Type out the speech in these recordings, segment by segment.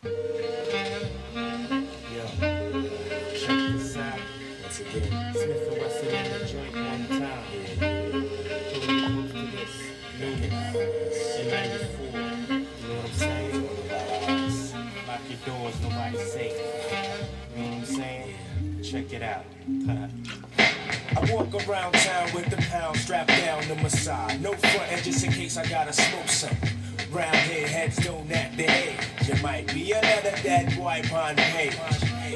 Yo, check this out. Once again, Smith and Wesson in the joint one time. Totally opposed to this. Newness in '94. You know what I'm saying? Lock your doors, nobody's safe. You know what I'm saying? Check it out. I walk around town with the pound strapped down to my side. No front end just in case I gotta smoke some. Round here, heads don't act the age. It might be another dead boy on page.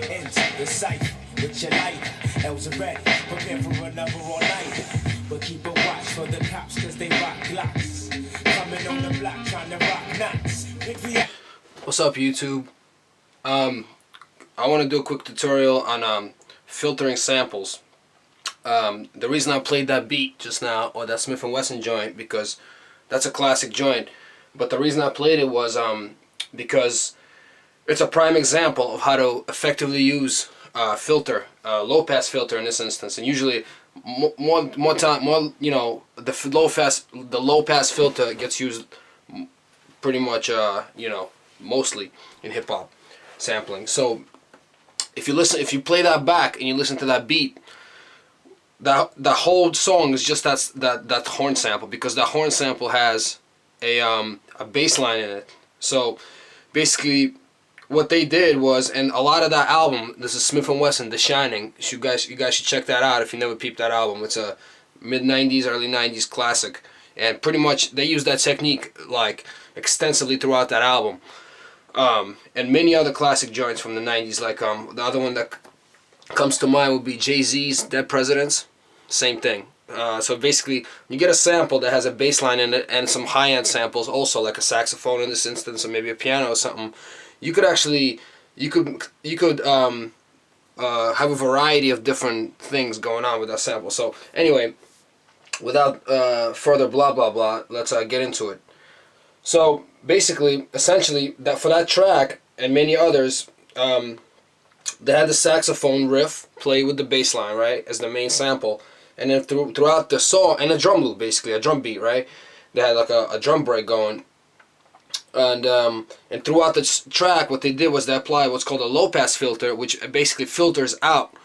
Into the cipher with your lighter. L's are ready, prepare for another all-nighter. But keep a watch for the cops, cause they rock glocks. Coming on the block trying to rock knots. What's up, YouTube? I want to do a quick tutorial on filtering samples. The reason I played that beat just now, or that Smith & Wesson joint, because that's a classic joint. But the reason I played it was because it's a prime example of how to effectively use filter, low-pass filter in this instance. And usually, more you know, the low-pass filter gets used pretty much, you know, mostly in hip hop sampling. So if you play that back and you listen to that beat, the whole song is just that horn sample, because that horn sample has a bass line in it. So basically what they did was, and a lot of that album, this is Smith & Wesson, The Shining. You guys should check that out if you never peeped that album. It's a mid-90s, early 90s classic. And pretty much they use that technique like extensively throughout that album. And many other classic joints from the 90s, like the other one that comes to mind would be Jay-Z's Dead Presidents. Same thing. So basically, you get a sample that has a bass line in it and some high-end samples also, like a saxophone in this instance, or maybe a piano or something. You could actually, you could have a variety of different things going on with that sample. So anyway, without further blah blah blah, let's get into it. So basically, essentially, that for that track and many others, they had the saxophone riff play with the bass line, right, as the main sample. And then throughout the song, and a drum loop, basically, a drum beat, right? They had like a drum break going. And throughout the track, what they did was they applied what's called a low-pass filter, which basically filters out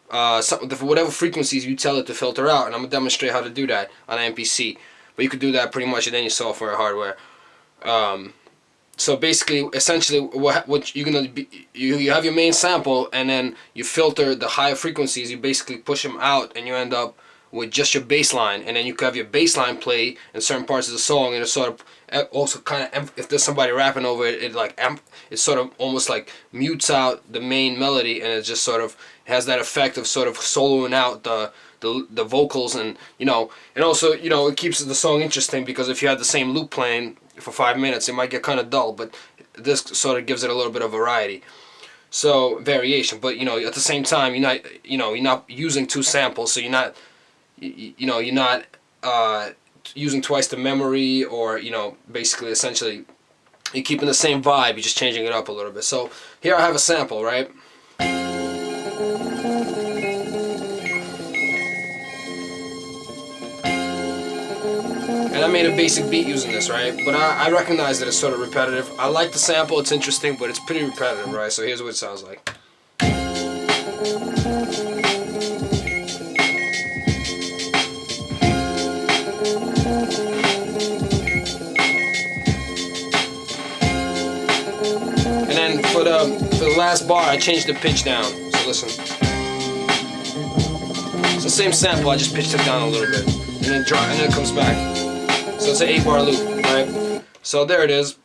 whatever frequencies you tell it to filter out. And I'm going to demonstrate how to do that on MPC. But you could do that pretty much in any software or hardware. So basically, essentially, what you're gonna be, you have your main sample, and then you filter the higher frequencies. You basically push them out, and you end up with just your bass line. And then you have your bass line play in certain parts of the song, and it sort of also kind of, if there's somebody rapping over it, it sort of almost like mutes out the main melody, and it just sort of has that effect of sort of soloing out the vocals, and you know, and also, you know, it keeps the song interesting, because if you had the same loop playing for 5 minutes, it might get kind of dull, but this sort of gives it a little bit of variety, so variation. But you know, at the same time, you're not using two samples, so you're not using twice the memory, or you know, basically essentially you're keeping the same vibe, you're just changing it up a little bit. So here I have a sample, right? And I made a basic beat using this, right? But I recognize that it's sort of repetitive. I like the sample, it's interesting, but it's pretty repetitive, right? So here's what it sounds like. And then for the last bar, I changed the pitch down. So listen. It's the same sample, I just pitched it down a little bit. And then it comes back. So it's an 8-bar loop, right? So there it is.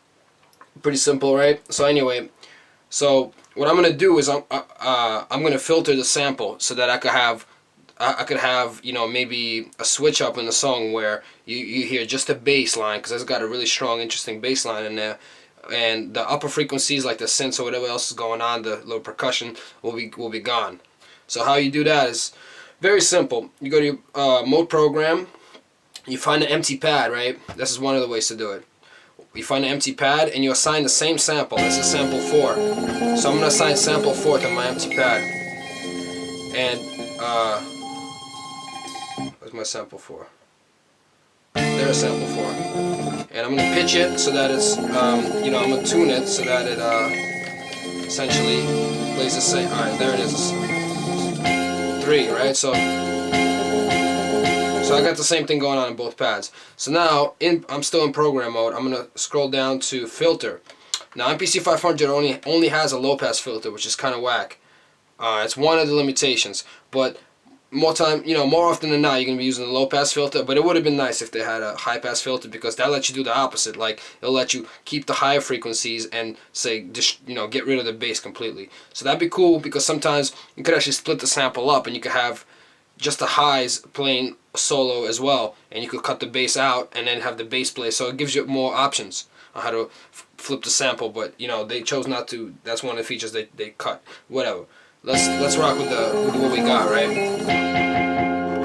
Pretty simple, right? So anyway, so what I'm gonna do is I'm gonna filter the sample so that I could have you know, maybe a switch up in the song where you hear just the bass line, because it's got a really strong, interesting bass line in there, and the upper frequencies like the synths or whatever else is going on, the little percussion will be gone. So how you do that is very simple. You go to your mode program. You find an empty pad, right? This is one of the ways to do it. You find an empty pad and you assign the same sample. This is sample 4. So I'm going to assign sample 4 to my empty pad. And, where's my sample 4? There's sample 4. And I'm going to pitch it so that it's, you know, I'm going to tune it so that essentially plays the same. All right, there it is. 3, right? So I got the same thing going on in both pads. So now I'm still in program mode. I'm gonna scroll down to filter. Now MPC500 only has a low pass filter, which is kind of whack. It's one of the limitations, but more often than not, you're gonna be using a low pass filter. But it would have been nice if they had a high pass filter, because that lets you do the opposite. Like, it'll let you keep the higher frequencies and say just get rid of the bass completely. So that'd be cool, because sometimes you could actually split the sample up and you could have just the highs playing solo as well, and you could cut the bass out and then have the bass play. So it gives you more options on how to flip the sample. But they chose not to. That's one of the features they cut. Whatever. Let's rock with what we got, right?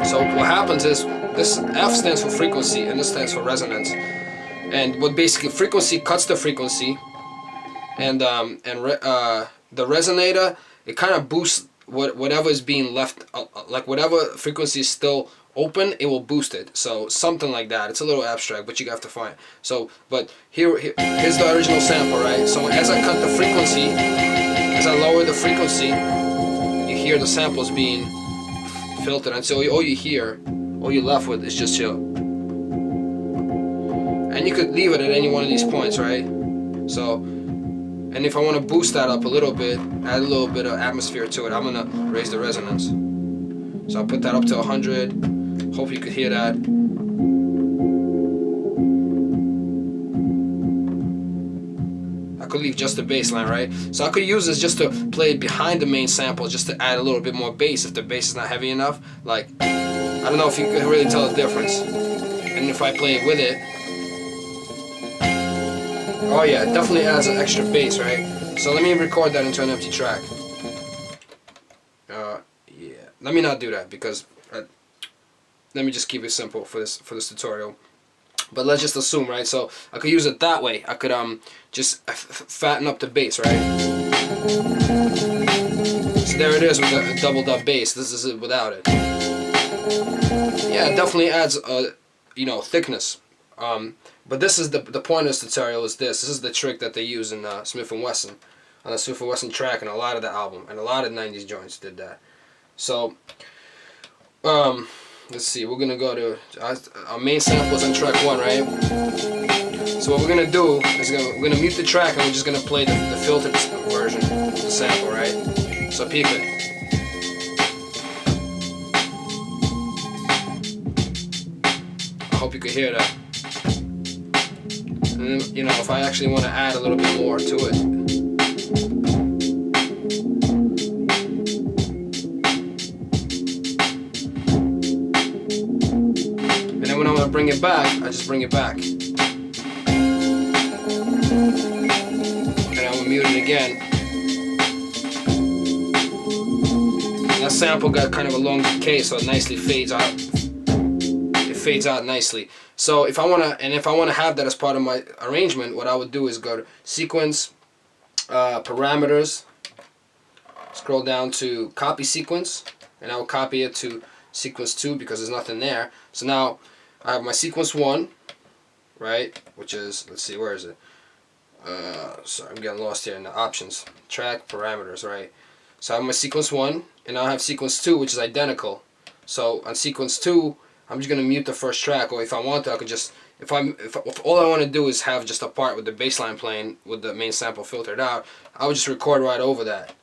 So what happens is this F stands for frequency and this stands for resonance. And what basically frequency cuts the frequency, and the resonator, it kind of boosts whatever is being left, like whatever frequency is still open, it will boost it. So something like that. It's a little abstract, but you have to find. So, but here's the original sample, right? So as I cut the frequency, as I lower the frequency, you hear the samples being filtered, and so all you're left with is just your. And you could leave it at any one of these points, right? So, and if I want to boost that up a little bit, add a little bit of atmosphere to it, I'm gonna raise the resonance. So I'll put that up to 100. Hope you could hear that. I could leave just the bass line, right? So I could use this just to play it behind the main sample, just to add a little bit more bass if the bass is not heavy enough. Like, I don't know if you could really tell the difference. And if I play it with it, oh yeah, it definitely adds an extra bass, right? So let me record that into an empty track. Yeah, let me not do that, because let me just keep it simple for this tutorial. But let's just assume, right? So I could use it that way. I could just fatten up the bass, right? So there it is with the doubled up bass. This is it without it. Yeah, it definitely adds thickness. But this is the point of this tutorial is this. This is the trick that they use in Smith & Wesson, on the Smith & Wesson track, and a lot of the album, and a lot of 90s joints did that. So, let's see, we're going to go to our main samples on track 1, right? So what we're going to do is we're going to mute the track, and we're just going to play the filtered version of the sample, right? So peep it. I hope you can hear that. And then, if I actually want to add a little bit more to it. And then when I want to bring it back, I just bring it back. And I will mute it again. And that sample got kind of a long decay, so it nicely fades out. It fades out nicely. So if I want to have that as part of my arrangement, what I would do is go to sequence, parameters, scroll down to copy sequence, and I will copy it to sequence 2 because there's nothing there. So now I have my sequence 1, right, which is, let's see, where is it? Sorry, I'm getting lost here in the options. Track, parameters, right? So I have my sequence 1, and now I have sequence 2, which is identical. So on sequence 2, I'm just gonna mute the first track, or if I want to, I could just, if all I want to do is have just a part with the bass line playing with the main sample filtered out, I would just record right over that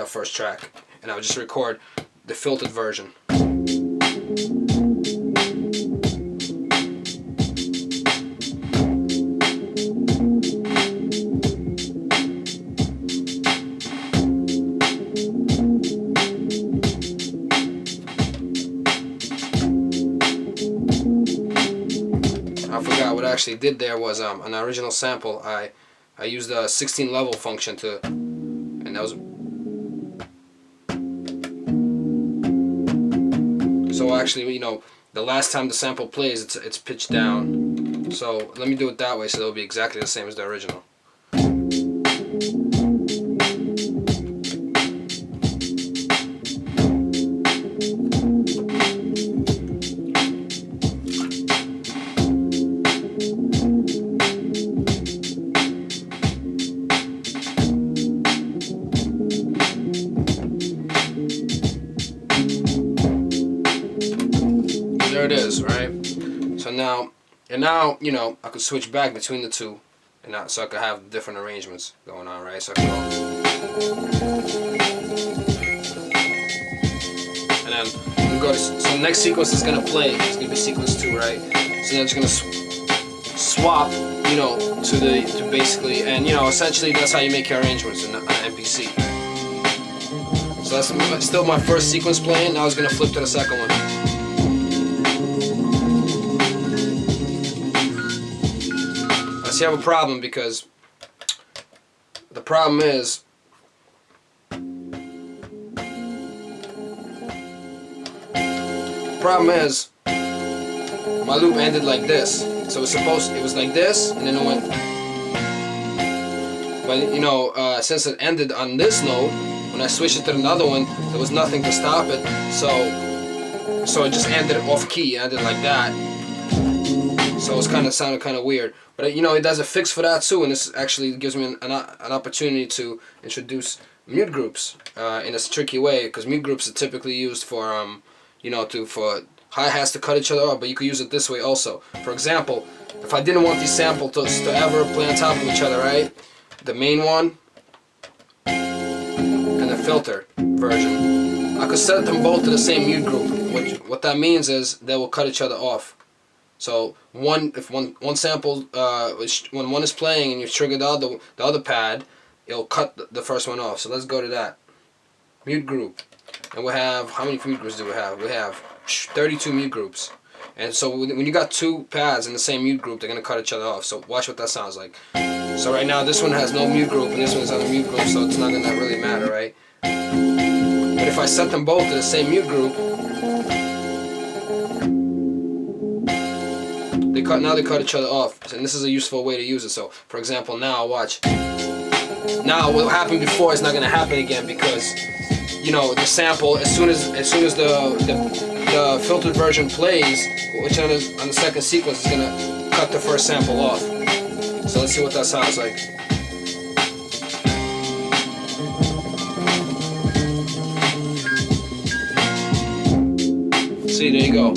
first track, and I would just record the filtered version. I forgot what I actually did there was on the original sample I used a 16 level function and that was, so actually the last time the sample plays it's pitched down, so let me do it that way so it'll be exactly the same as the original. now, you know, I could switch back between the two, and so I could have different arrangements going on, right? So I can go, and then we go to, so the next sequence is gonna play. It's gonna be sequence 2, right? So then it's gonna swap, you know, to basically, and you know, essentially that's how you make your arrangements in MPC. So that's still my first sequence playing. Now I was gonna flip to the second one. I see I have a problem because the problem is my loop ended like this. So it was like this, and then it went. But you know, since it ended on this note, when I switched it to another one, there was nothing to stop it. So it just ended off key, ended like that. So it sounded kind of weird. But you know, it does a fix for that too, and this actually gives me an opportunity to introduce mute groups in a tricky way, because mute groups are typically used for you know, for hi-hats to cut each other off, but you could use it this way also. For example, if I didn't want these samples to ever play on top of each other, right? The main one and the filter version, I could set them both to the same mute group. What that means is they will cut each other off. So if one sample, when one is playing and you trigger the other pad, it'll cut the first one off. So let's go to that mute group, and we have, how many mute groups do we have? We have 32 mute groups. And so when you got two pads in the same mute group, they're gonna cut each other off. So watch what that sounds like. So right now this one has no mute group and this one is on a mute group, so it's not gonna really matter, right? But if I set them both to the same mute group, they cut each other off. And this is a useful way to use it. So for example, now watch. Now what happened before is not gonna happen again, because you know, the sample, as soon as the filtered version plays, which on the second sequence is gonna cut the first sample off. So let's see what that sounds like. See, there you go.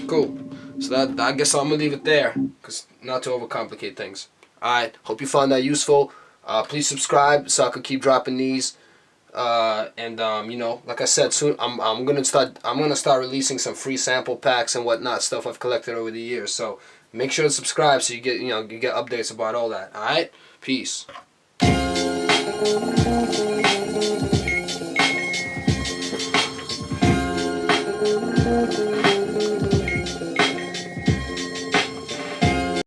Cool. So I guess I'm gonna leave it there, cause not to overcomplicate things. Alright, hope you found that useful. Please subscribe so I could keep dropping these. You know, like I said, soon I'm gonna start releasing some free sample packs and whatnot, stuff I've collected over the years. So make sure to subscribe so you get updates about all that. Alright? Peace.